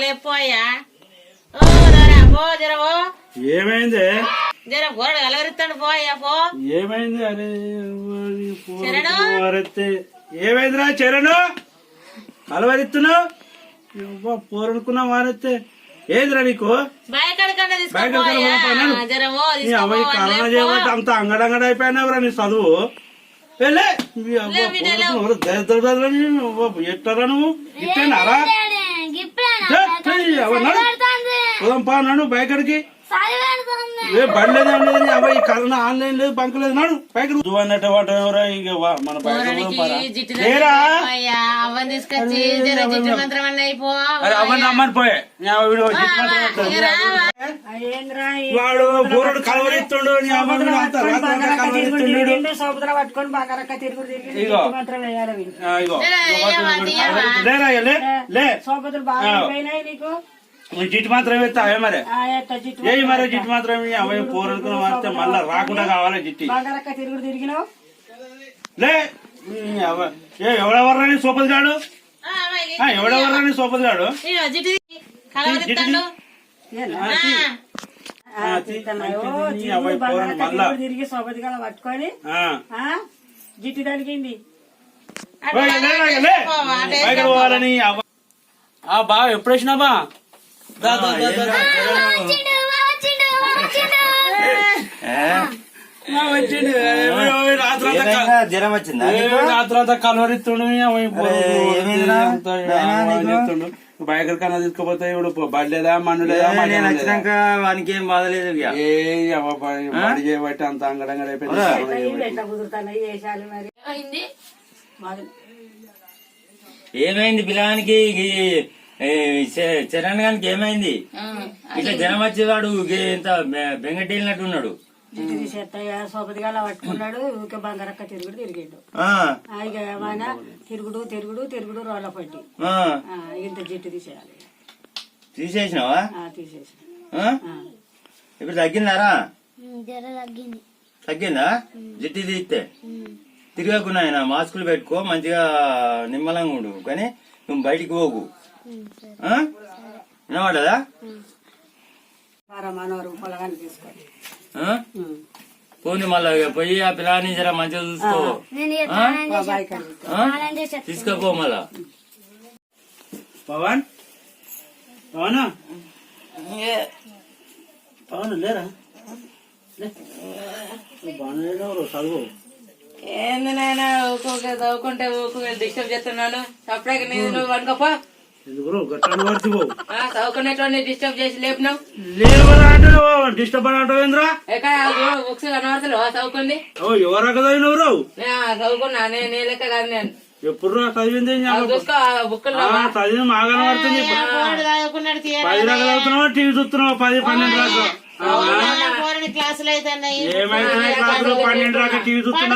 లేపోయా జరవో ఏమైంది జర గోడ కలవరిస్తాడు పోయా పో. ఏమైంది అరే ఏమైందిరా చరణు కలవరిస్తున్నావు పోరనుకున్నా వారెత్తే ఏందిరా నీకు కరోనా చేయబట్టి అంత అంగడంగడ అయిపోయినావురా నీ చదువు ఎట్టరా నువ్వు ఇట్టేనారా పా నడు బయకడికి బండి లేదు అబ్బాయి కరోనా ఆన్లైన్ లేదు బంక్ లేదు నాడు పైకి నువ్వు అన్నట్టు ఎవరా ఇక మన అవన్నీ అమ్మని పోయే వాడు బోరుడు కలవరిస్తుండు జిట్టు మాత్రం ఎత్తావే మరి ఏ మరి జిట్టు మాత్రం అవి పోరనుకున్న వస్తే మళ్ళా రాకుండా కావాలి జిట్టి లే ఎవడెవర్రాని సోపతి గాడు ఎవడెవర్రాని సోపతి గాడు జిట్టి దానికింది పోవాలని బాగా ఎప్పుడు వచ్చినావా జ్వరం వచ్చిందా రాత్రంతా కలవరిస్తుండు బయకర్ కన్నా తీసుకుపోతే ఇప్పుడు బడ్లేదా మన్ను లేదా వచ్చినాక వానికి ఏం బాధలేదు బడి చేయబట్టి అంత అంగడంగా ఏమైంది పిల్లగానికి చరణ్ గానికి ఏమైంది ఇట్లా జనం వచ్చేవాడు ఇంత బెంగటేలినట్టు ఉన్నాడు సోపతిగా పట్టుకున్నాడు ఊకే బంగారక్క తిరుగుడు తిరిగిండు ఇక ఆయన తిరుగుడు తిరుగుడు తిరుగుడు రోడ్ల పట్టి ఇంత జిట్టు తీసేయాలి తీసేసినావా తీసేసిన ఇప్పుడు తగ్గిందారా తగ్గిందా జిట్టు తీస్తే తిరగకుండా ఆయన మాస్కులు పెట్టుకో మంచిగా నిమ్మలంగా ఉండు కానీ నువ్వు బయటికి పోకు వినవాడదా పొలగాన్ని తీసుకోండి పోనీ మళ్ళా పోయి ఆ పిల్లని జర మంచిగా చూసుకో తీసుకోపో మళ్ళా పవన్ పవన్ పవన్ లేరా బాగా చదువు ఏంది నాయన ఒక్కొక్క చదువుకుంటే ఒక్కొక్క డిస్టర్బ్ చేస్తున్నాను అప్పుడే నువ్వు అనుకోపో చదువుకునేటువంటి డిస్టర్బ్ చేసి లేపినావు డిస్టర్బ్ అంటావేంద్రా బుక్స్ కనబడతలేవా చదువుకుంది ఎవరక చదివినవు చదువుకున్నా నేను లెక్క కాదు నేను ఎప్పుడు చదివింది చూసుకో బుక్ చదివి మా కనబడుతుంది 10 దాకా చదువుతున్నావా టీవీ చూస్తున్నావా 10-12 దాకా క్లాసులు అయితే ఏమైతే 12 దాకా టీవీ చూస్తున్నా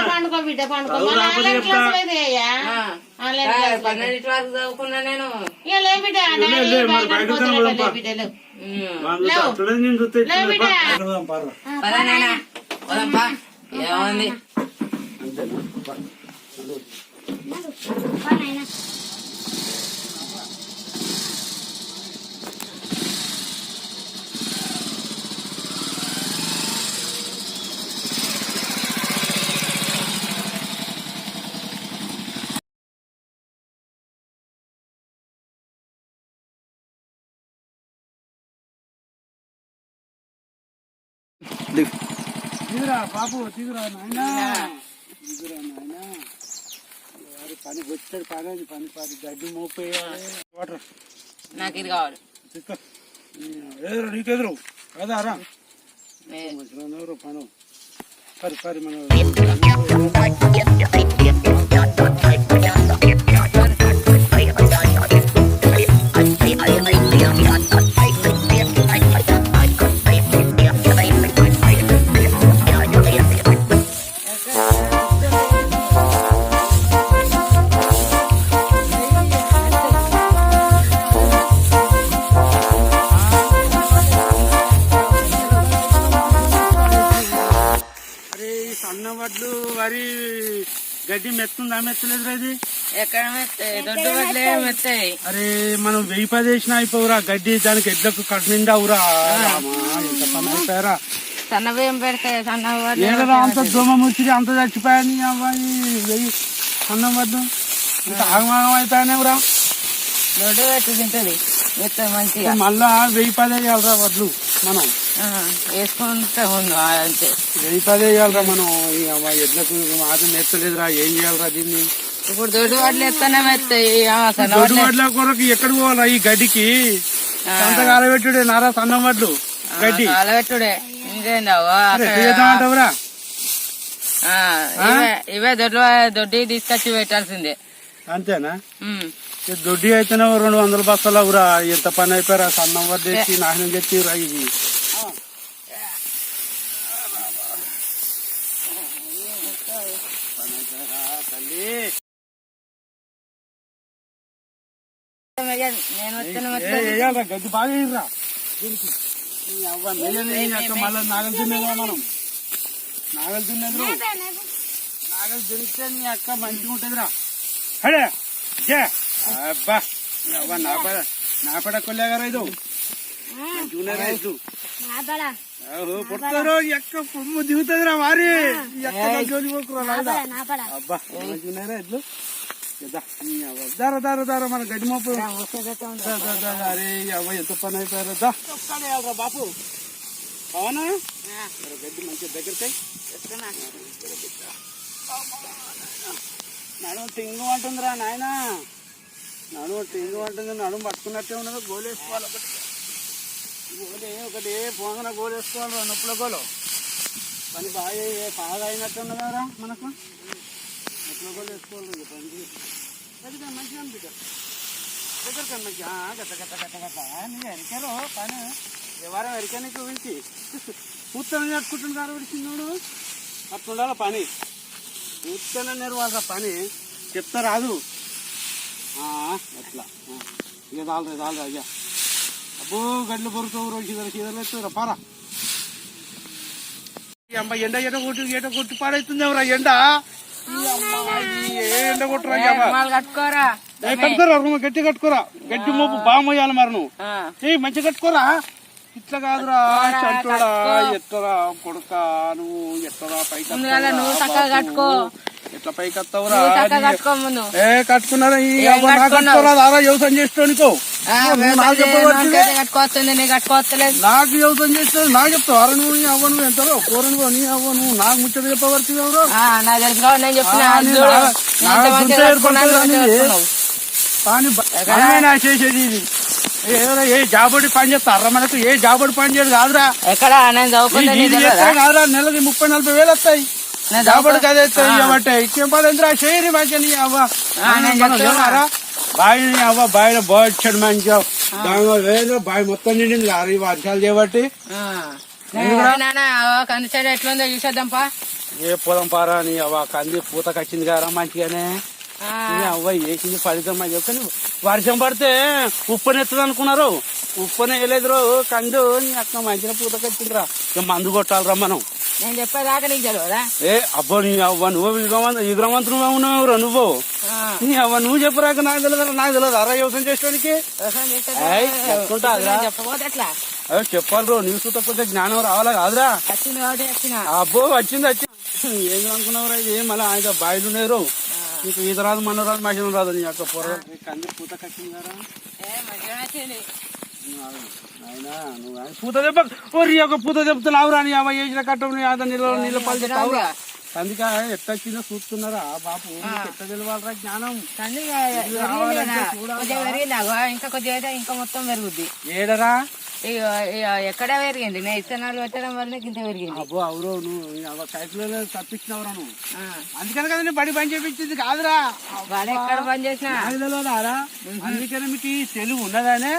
పండుకో బిడ్డ పండుకో 12 వరకు చదువుకున్నా నేను ఏమంది దిగురా బాబు దిగురా నాయనా దిగురా నాయనా పని వచ్చాడు పని గడ్డి మోపేయాలి వాటర్ నాకు ఇది కావాలి ఎదురు నీకెదురు కదా రా ఎవరు పను పరి మన గడ్డి మెత్తుందా మెత్తలేదురా ఇది? ఎక్కడ మెత్తాయి? దొడ్డు వడ్లే మెత్తాయి. అరే మనం 1000 వేసినా అయిపోవురా గడ్డి, దానికి ఎడ్లకు కట్టు నిండా అవురా. ఎంత పని అయిపోయారా. సన్న బియ్యం పెడితే సన్న వడ్లు ఏదైనా అంత దోమ ముచ్చిరి అంత చచ్చిపోయాని అబ్బాయి 1000 అన్నం వద్దు ఇంత ఆగమాగం అయిపోయానేవరా. దొడ్డు పెట్టి తింటది మెత్త మంచిగా. మళ్ళా 1010 వేయాలరా వడ్లు మనం. వేసుకుంటే ఉంది అంతే. 1010 వేయాలరా మనం. ఈ అమ్మాయి ఎడ్లకు మాత్రం మెత్తలేదురా, ఏం చేయాలరా దీన్ని? ఇప్పుడు దొడ్డు వడ్లు ఎత్తనే మెత్తాయి. దొడ్డు వడ్ల కొరకు ఎక్కడ పోవాలా ఈ గడ్డికి? అంత కాలబెట్టుడే నారా సన్నం వడ్లు గడ్డి కాలబెట్టుడే ఇంకేందావా. చేద్దామంటావురా? ఇవే దొడ్డి తీసుకొచ్చి పెట్టాల్సిందే. అంతేనా? దొడ్డి అయితేనే 200 బస్తాలు అవురా. ఎంత పని అయిపోయారా. సన్నం వడ్లు వేసి నాశనం చేసిరా ఇది. గడ్డి బాగా వేయరా దీనికి. మళ్ళీ నాగలు దున్నేదా మనం. నాగలు దున్నేది నాగలు దున్నితే నీ అక్క మంచిగా ఉంటదిరా. అడే అబ్బా నా పడ కొల్లేగారా ఇది మంచిగా ఇది పుడతారు. ఎక్క పొమ్ము దిగుతుందిరా వారి జోలి పోకురా. అబ్బా మంచిగా ఎడ్లు. దారా దారా మన గడ్డి మోపు. అరే అవ్వ ఎంత పని అయిపోయారా. బాపు అవునా గడ్డి మంచిగా దగ్గరకాయ నడుము టింగు అంటుందిరా నాయన. నడుము టింగు అంటుంది. నడుము పట్టుకున్నట్టే ఉన్నది. గోలు వేసుకోవాలి ఒకటి పోగానే గోలు వేసుకోవాలి. నొప్పుల గోలు పని బాగా అయినట్టు ఉన్నదారా మనకు. నొప్పుల గోలు వేసుకోవాలి. పని మంచిగా అనిపిక దగ్గర మంచిగా గట్ట గట్ట గట్ట గట్ట నీ ఎరికారు పని ఎవరో ఎరికని చూపించి కూర్చొని కట్టుకుంటుంది కారు విడిచిండు. అట్లుండాల పని. కూర్చొని నేర్వాల్సిన పని చెప్తా రాదు ఎట్లా. ఇక రాలరా అయ్యా. అబ్బో గడ్లు పొరుతావు రోజు చీదలు ఎత్తురా పారా. అమ్మాయి ఎండ కొట్టి పాడైతుంది ఎవరా ఎండ. ఏ ఎండ కొట్టురా కట్టుకోరా. కట్టుకోరా రూమ్ గట్టి కట్టుకోరా. గడ్డి మోపు బాగా మొయ్యాలి మరి నువ్వు. ఏ మంచిగా కట్టుకోరా. ఇట్లా కాదురా చంటోడా. ఎట్టరా కొడుక నువ్వు ఎట్టరా పైకి కట్టుకో. ఎట్లా పైకి వస్తావురా. ఏ కట్టుకున్నారా ఆరా వ్యవసాయం చేస్తానుకో. నాకు వ్యవసాయం చేస్తాను నాకు చెప్తావు. అర నువ్వు నీ అవ్వ నువ్వు ఎంతలో కూరను నీ అవ్వ నువ్వు నాకు ముచ్చట చెప్పవరకు ఎవరు చేసేది ఇది. ఏ జాబడి పని చేస్తారా మనకు. ఏ జాబడి పని చేయదు కాదురా. ఎక్కడ కాదురా. నెలకి 30-40 వేలు వస్తాయి. జాబడికి అదే ఇవ్వబట్టే ఇచ్చేం పదందిరా చేయరు మంచిగా. అవ్వ బావి అవ్వ బావిలో బాగా మంచిగా వేలు బావి మొత్తం నిండింది కాదు ఈ వర్షాలు చేయబట్టి. కంది సైడ్ ఎట్లుందో చూసేద్దాంపా. ఏ పొలం పారా నీ అవ్వ కంది పూతకు వచ్చింది కదా మంచిగానే. అవ్వ వేసింది ఫలితం అని చెప్పి వర్షం పడితే ఉప్పనెత్తది అనుకున్నారు. ఉప్పనే వేయలేదురో కందు. నీ అక్క మంచిగా పూతకు వచ్చిందిరా. ఇక మందు కొట్టాలరా మనం. నేను చెప్పేదాకా నీకు తెలియదా? ఏ అబ్బో నీ అవ్వ నువ్వు విగ్రహవంతుడు ఉన్నావురా నువ్వు. నీ అవ్వ నువ్వు చెప్పరాక నాకు తెలియదు. నాకు తెలియదు అరా వ్యవసాయం చేసేవాడికి చెప్పబోతే ఎట్లా చెప్పాలి రో. న్యూస్ తప్పితే జ్ఞానం రావాలా కాదురా. అబ్బో వచ్చింది ఏం అనుకున్నావురా. ఇది మళ్ళీ ఆయన బాయిలు ఉన్నారు. నీకు ఈత రాదు మన రాదు మహిళ రాదు. నీ యొక్క పొర కంది పూత కట్టింది కదా ఆయన. నువ్వు పూత దెబ్బ ఒక పూత దెబ్బతున్నావురా. నీ అవ్వ వేసిన కట్టం నీళ్ళ పలుతావురా. కందికాయ ఎట్ట వచ్చిందో చూస్తున్నారా బాపు. ఎట్ట తెలియాలరా జ్ఞానం. ఇంకా కొద్దిగా ఇంకా మొత్తం పెరుగుద్ది. ఏడరా ఎక్కడ పెరిగింది. నేను ఇత్తనాలు పెట్టడం వల్ల ఇంత పెరిగింది. అబ్బో అవురో నువ్వు సైకిల్ తప్పించినవరా నువ్వు. అందుకని కదా నేను బడి పని చేపించింది కాదురా. బడి ఎక్కడ పని చేసినా అందుకని మీకు తెలుగు ఉన్నదానే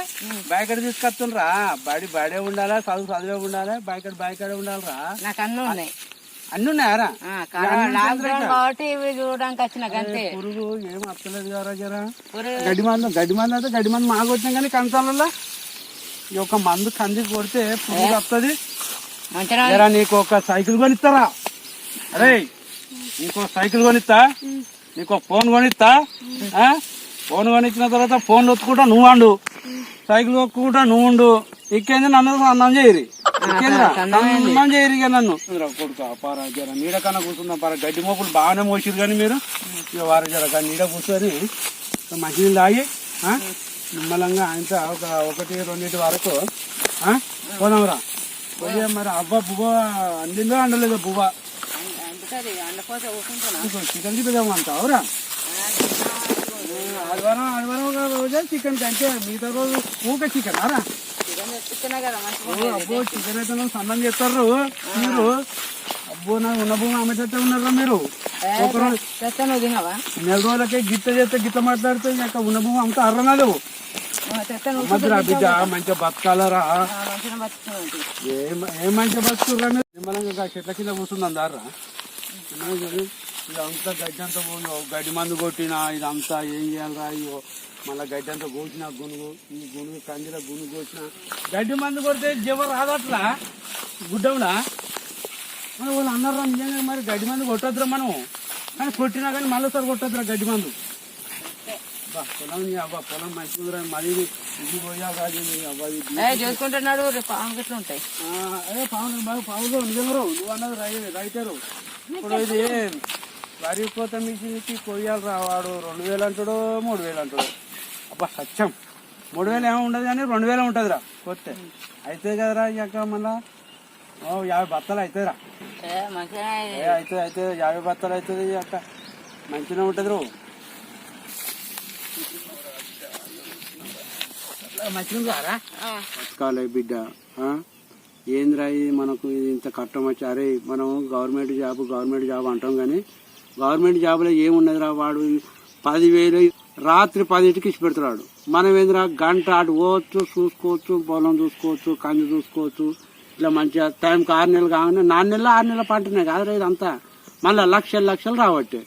బయకడ తీసుకొస్తుండ్రా. బడే ఉండాలా చదువే ఉండాలి. బయకడే ఉండాలిరా. నాకు అన్నీ ఉన్నాయి. అన్ని ఉన్నాయారా కాబట్టి ఇవి చూడడానికి వచ్చిన అంతే. పురుగు ఏం వస్తలేదు కదా జరా. గడ్డి మందు అంటే గడ్డి మందు మాకు వచ్చినాం కానీ కంచాలలో ఈ ఒక మందు కంది కొడితే పురుగు వస్తుంది. నీకు ఒక సైకిల్ కొనిస్తారా. అరే నీకు సైకిల్ కొనిస్తా, నీకు ఫోన్ కొనిస్తా. ఫోన్ కొనిచ్చిన తర్వాత ఫోన్ ఒత్తుకుంటా నువ్వు అండు, సైకిల్ ఒత్తుకుంటా నువ్వు ఉండు. ఇక్కేంది నన్ను అన్నం చేయరు, అన్నం చేయరు ఇక నన్ను. కొడుకు పారా జర నీడ కన్నా కూర్చుందాం పారా. గడ్డి మోపులు బాగానే మోసిరు కానీ మీరు ఇక వారు జర నీడ కూర్చొని మంచినీళ్ళు తాగి నిమ్మలంగా ఆయనతో ఒకటి రెండింటి వరకు పోదాంరా. పోయే మరి అవ్వ బువ్వ అందిందో అండలేదో బువ్వ చికెన్ తిప్పుదాం అంటావురా. ఆదివారం రోజే చికెన్ కంటే మిగతా రోజు ఊక చికెన్ రా. అబ్బో చికెన్ అయితే సన్నం చేస్తారు మీరు. అబ్బో నాకు ఉన్న భూమి అమ్మేటట్టే ఉన్నారా మీరు. నెల రోజులకే గిట్ట చేస్తే గిట్ట మాట్లాడితే ఇంకా ఉన్న భూమి అంతా అర్రనాలు మధ్యరా బిడ్డ. మంచిగా బతకాలరా, ఏం మంచిగా బతుకురా. నిమ్మలంగా చెట్ల కింద కూర్చుంది అందారా. ఇదంతా గడ్డి అంతా గడ్డి మందు కొట్టినా ఇదంతా ఏం చేయాలరా. ఇగో మళ్ళీ గడ్డి అంతా కోసిన గునుగు, ఈ గునుగు కందిలో గునుగు కోసిన గడ్డి మందు కొడితే జీవ రాదట్లా గుడ్డంలా. మరి వాళ్ళు అన్నారా నిజంగా మరి గడ్డి మందు కొట్టొద్దురా మనం. కానీ కొట్టినా కానీ మళ్ళీ సార్ కొట్టొద్దురా గడ్డి మందు. పొలం అబ్బా పొలం మంచిగా మళ్ళీ ఇది పోయా కాదు చూసుకుంటున్నాడు. పాములు ఎట్లా ఉంటాయి? అదే పాములు బాగా పాములు నిజంగా నువ్వు అన్నది రైతారు. ఇప్పుడు ఇది వరి కోత మిషన్కి కొయ్యాలి రా. వాడు 2000 అంటాడు, 3000 అంటాడు. అబ్బా సత్యం 3000 ఏమో ఉండదు కానీ 2000 ఉంటుందిరా కొత్త. అవుతుంది కదరా. ఇక మళ్ళా 50 బత్తలు అవుతాయిరా. అవుతుంది 50 బత్తలు అవుతుంది. అక్క మంచిగా ఉంటుంది రో. మంచిగా రారా బతకాలే బిడ్డ. ఏంద్రా ఇది మనకు ఇది ఇంత కట్టం వచ్చి. అరే మనం గవర్నమెంట్ జాబ్ అంటాం కానీ గవర్నమెంట్ జాబ్లో ఏమున్నదిరా. వాడు 10,000 రాత్రి 10కి ఇచ్చి పెడుతున్నాడు. మనం ఏందిరా గంట అటు పోవచ్చు, చూసుకోవచ్చు, పొలం చూసుకోవచ్చు, కంది చూసుకోవచ్చు. ఇట్లా మంచిగా టైంకి 6 నెలలు కాగానే 4 నెలలు 6 నెలల పంటనే కాదురా ఇదంతా. మళ్ళీ లక్షలు రావట్టే.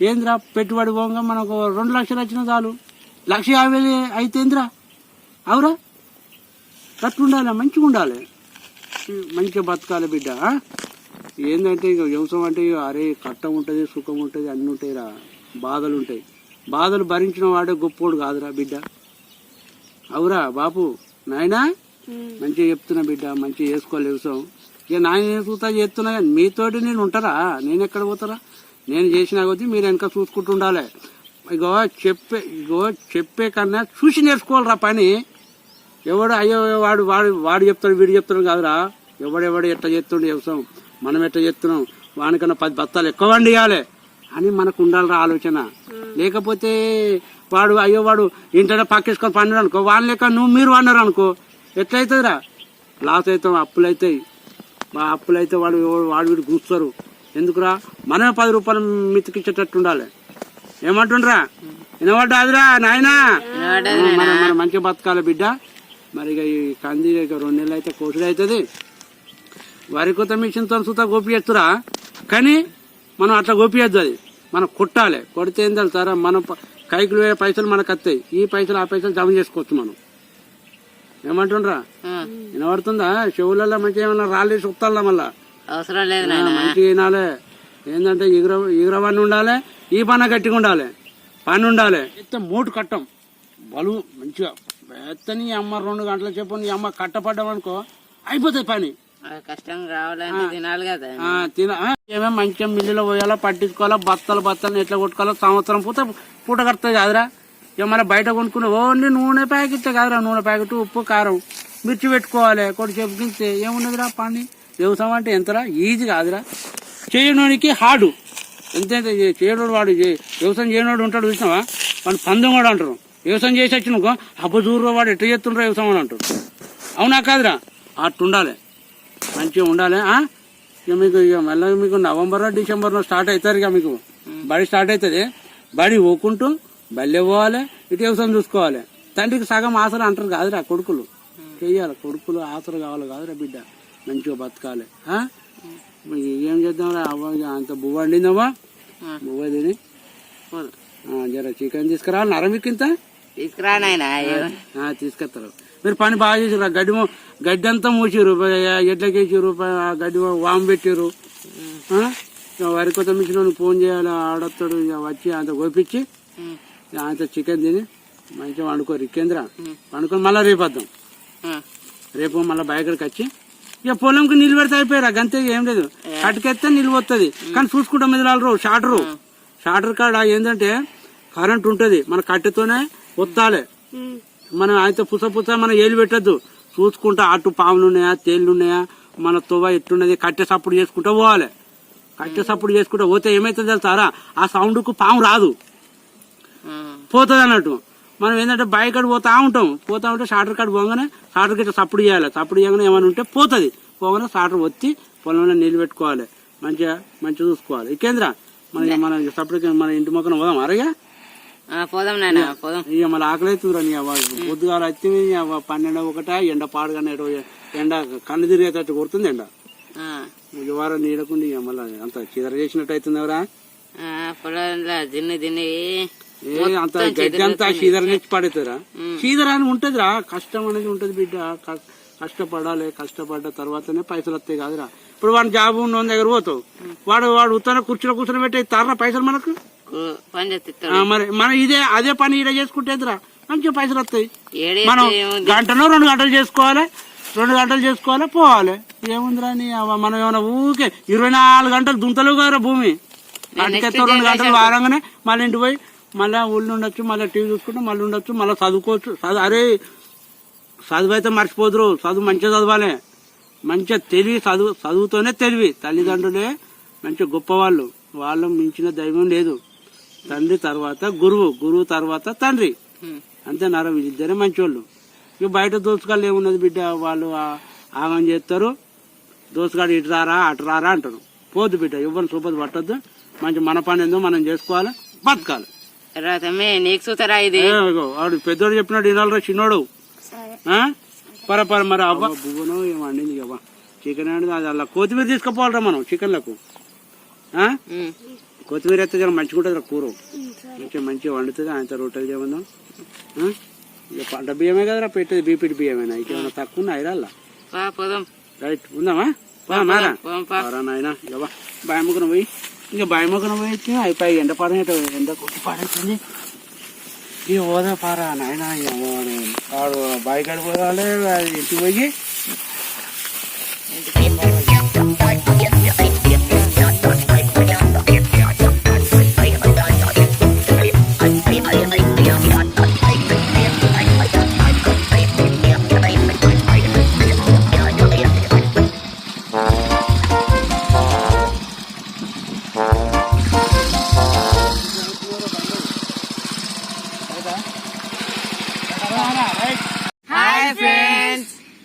ఏందిరా పెట్టుబడి పోగా మనకు 2 లక్షలు వచ్చినా చాలు. 1,50,000 అయితే ఏందిరా అవురా. కట్టు ఉండాలి, మంచిగా ఉండాలి, మంచిగా బతకాలి బిడ్డ. ఏంటంటే ఇక వ్యవసాయం అంటే అరే కట్టం ఉంటుంది, సుఖం ఉంటుంది, అన్నీ ఉంటాయిరా. బాధలు ఉంటాయి. బాధలు భరించిన వాడే గొప్పోడు కాదురా బిడ్డ. అవురా బాపు నాయనా. మంచిగా చెప్తున్నా బిడ్డ, మంచిగా చేసుకోవాలి వ్యవసాయం. ఇక నాయన చూస్తా చేస్తున్నా కానీ మీతోటి నేను ఉంటారా. నేను ఎక్కడ పోతారా. నేను చేసినా కొద్దీ మీరు వెనక చూసుకుంటూ ఉండాలి. ఇగో చెప్పే కన్నా చూసి నేర్చుకోవాలరా పని. ఎవడు అయ్యో వాడు చెప్తాడు వీడు చెప్తాడు కాదురా. ఎవడెవడు ఎట్లా చేస్తుండే వ్యవసాయం, మనం ఎట్లా చేస్తున్నాం, వానికన్నా 10 బత్తాలు ఎక్కువ వండియాలి అని మనకు ఉండాలిరా ఆలోచన. లేకపోతే వాడు ఇంటనే పక్కేసుకొని పండు అనుకో, వాళ్ళ లెక్క మీరు అన్నారు అనుకో ఎట్లయితుందిరా. లాస్ అవుతాం, అప్పులు అవుతాయి. అప్పులైతే వాడు వీడు గుంచుతారు. ఎందుకురా మనమే 10 రూపాయలు మితికిచ్చేటట్టు ఉండాలి. ఏమంటుండ్రా వినబడ్డాదిరా నాయనా. మన మంచిగా బతకాలి బిడ్డ. మరి ఇక ఈ కంది ఇక 2 నెలలు అయితే కోసుడు అవుతుంది. వరి కొత్త మిషన్తో సుతా గోపియచ్చురా. కానీ మనం అట్లా గోపియద్దు. అది మనం కొట్టాలి. కొడితే ఏం తెలుస్తారా, మనం కైకులు వేరే పైసలు మనకు వస్తాయి. ఈ పైసలు ఆ పైసలు జమ చేసుకోవచ్చు మనం. ఏమంటుండ్రా వినబడుతుందా. చెవులలో మంచిగా ఏమన్నా రాళ్ళే సుత్తాలా మళ్ళా అవసరం లేదు. మంచిగా వినాలి. ఏంటంటే ఎగురవన్నీ ఉండాలి, ఈ పన్న గట్టిగా ఉండాలి, పని ఉండాలి. అయితే 3 కట్టం బలువు మంచిగా ఎత్తని అమ్మ 2 గంటల చెప్పు నీ అమ్మ కట్టపడ్డామనుకో అయిపోతాయి పని. కష్టం రావాలంటే తినాలి కదా. ఏమేమి మంచిగా మిల్లులో పోయాలో పట్టించుకోవాలా. బత్తలు ఎట్లా కొట్టుకోవాలో సంవత్సరం పూట కడుతుంది కాదురా. ఇక మళ్ళీ బయట కొనుక్కుని ఓన్లీ నూనె ప్యాకెట్ కాదురా. నూనె ప్యాకెట్, ఉప్పు, కారం, మిర్చి పెట్టుకోవాలి. కొద్ది చెప్పుకింటే ఏమున్నదిరా పని. వ్యవసాయం అంటే ఎంతరా ఈజీ కాదురా. చేయడానికి హార్డు. ఎంతైతే చేయడు వాడు వ్యవసాయం చేయనోడు ఉంటాడు చూసినావా, వాడు పందెం కూడా అంటారు. వ్యవసాయం చేసి వచ్చినకో అబ్బదూరు వాడు ఎట్లా చేస్తుండ్రా వ్యవసాయం అని అంటారు. అవునా కాదురా. అట్టుండాలి, మంచిగా ఉండాలి. ఇక మీకు ఇక మళ్ళీ మీకు నవంబర్ డిసెంబర్లో స్టార్ట్ అవుతారు. ఇక మీకు బడి స్టార్ట్ అవుతుంది. బడి పోకుంటూ బల్లె పోవాలి, ఇటు వ్యవసాయం చూసుకోవాలి. తండ్రికి సగం ఆసరా అంటారు కాదురా. కొడుకులు చెయ్యాలి, కొడుకులు ఆసరా కావాలి కాదురా బిడ్డ. మంచిగా బతకాలి. ఏం చేద్దాంరా అవ్వ అంత బువ్వ వండిందమ్మా. బువ్వ తిని జర చికెన్ తీసుకురా. నరమిక్కింత తీసుకురా నాయనా. తీసుకొస్తారు. మీరు పని బాగా చేసిరు. గడ్డి అంతా మూసిరు, ఎడ్లకేసిరు, గడ్డి వాము పెట్టిరు. వరి కొత్త మిషన్ ఫోన్ చేయాలి, ఆడొస్తాడు. ఇక వచ్చి అంత కోపించి అంత చికెన్ తిని మంచిగా వండుకో రికేంద్ర, వండుకొని మళ్ళీ రేపు వద్దాం. రేపు మళ్ళీ బయటకి వచ్చి ఇక పొలంకి నీళ్ళు పెడితే అయిపోయారా, గంతే ఏం లేదు. కట్టుకెత్తే నిల్వ వస్తుంది. కానీ చూసుకుంటాం మెదలాలరు షార్టర్ కాడ ఏంటంటే కరెంట్ ఉంటది, మన కట్టెతోనే ఒత్తాలి. మనం అయితే పుస మనం ఏలు పెట్టద్దు, చూసుకుంటా అటు పాములు ఉన్నాయా తేళ్లు ఉన్నాయా మన తొవ్వ ఎట్టున్నది కట్టె సప్పుడు చేసుకుంటా పోవాలి. కట్టె సప్పుడు చేసుకుంటా పోతే ఏమైతుంది తెలుస్తారా, ఆ సౌండ్ కు పాము రాదు, పోతుంది అన్నట్టు. మనం ఏంటంటే బైక్ కాడ పోతా ఉంటే షార్టర్ కాడ పోగానే షార్టర్ గిట్ట సప్పుడు చేయాలి. సప్పుడు చేయగానే ఏమైనా ఉంటే పోతుంది, పోగానే షార్టర్ వచ్చి పొలంలో నీళ్ళు పెట్టుకోవాలి, మంచిగా చూసుకోవాలి. ఇకేంద్ర మన సపరేట్ మన ఇంటి మొక్కన పోదాం అరగా పోదాం నాయన పోదాం. ఇక మళ్ళీ ఆకలి అవుతుందిరా నీ పొద్దుగాల వచ్చి 12 ఎండ పాడుగానే ఎండ కన్ను తిరిగేటట్టు కొడుతుంది ఎండ. ఇక వారం నీడకుండా ఇక మళ్ళీ అంత చిదర చేసినట్టు అవుతుంది ఎవరా అంత గడ్డి అంతా చీదర నుంచి పడుతుందిరా. చీదర అని ఉంటదిరా, కష్టం అనేది ఉంటది బిడ్డ. కష్టపడాలి, కష్టపడ్డ తర్వాతనే పైసలు వస్తాయి కాదురా. ఇప్పుడు వాడి జాబ్ ఉన్న దగ్గర పోతావు, వాడు ఉత్తర కుర్చీలో కూర్చొని పెట్టి తారా పైసలు మనకు మరి మన అదే పని ఈడ చేసుకుంటేదిరా మంచిగా పైసలు వస్తాయి. మనం గంటలో 2 గంటలు చేసుకోవాలి, 2 గంటలు చేసుకోవాలి పోవాలి. ఏముందిరా నీ మనం ఏమైనా ఊకే 24 గంటలు దుంతలు కదా భూమి. అటుకెత్తా 2 గంటలు వారంగానే మళ్ళీ ఇంటి పోయి మళ్ళీ ఊళ్ళు ఉండొచ్చు, మళ్ళీ టీవీ చూసుకుంటూ మళ్ళీ ఉండొచ్చు, మళ్ళీ చదువుకోవచ్చు. అరే చదువు అయితే మర్చిపోదురు, చదువు మంచిగా చదవాలి, మంచిగా తెలివి. చదువుతోనే తెలివి. తల్లిదండ్రులే మంచిగా గొప్పవాళ్ళు, వాళ్ళు మించిన దైవం లేదు. తండ్రి తర్వాత గురువు తర్వాత తండ్రి, అంతేనారా. వీళ్ళిద్దరే మంచోళ్ళు. ఇక బయట దోసుగాళ్ళు ఏమున్నది బిడ్డ, వాళ్ళు ఆగం చేస్తారు, దోసుగాడు ఇటు రారా అటు రారా అంటారు. పోదు బిడ్డ, ఎవరిని సూపది పట్టద్దు. మంచి మన పని ఏందో మనం చేసుకోవాలి, బతకాలి. నీకు చూతారా ఇది వాడు పెద్దోడు చెప్పినాడు వినాలరా చిన్నోడు. పరపర మరి అవ్వ బువ్వను ఏం వండింది అవ్వ చికెన్ అండి. అది అలా కొత్తిమీర తీసుకుపోవాలరా మనం చికెన్లకు. కొత్తిమీర అయితే చాలా మంచిగా ఉంటుంది కూర, మంచిగా వండుతుంది. ఆయన రొట్టెలు చేయమందాం. ఇక పంట బియ్యమే కదరా పెట్టేది, బీపీటీ బియ్యమేనా, ఇంకేమైనా తక్కువ ఉన్నాయి రాళ్ళ. రైట్ ఉందామా మారా నాయన. ఇక బాయమ్మకున పోయి ఇంకా బాయమ్మకున పోయి అయిపోయి ఎండ కొట్టి పాడైతుంది. ఇక పోదా పారా నాయన. వాడు బావి కాడ పోవాలి, ఇంటికి పోయి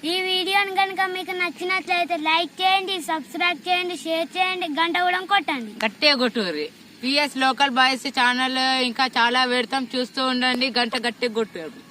ఈ వీడియోని కనుక మీకు నచ్చినట్లయితే లైక్ చేయండి, సబ్స్క్రైబ్ చేయండి, షేర్ చేయండి, గంట కూడా కొట్టండి. గట్టిగా కొట్టుర్రి. PS లోకల్ బాయ్స్ ఛానల్ ఇంకా చాలా పెడతాం, చూస్తూ ఉండండి. గంట గట్టిగా కొట్టుర్రి.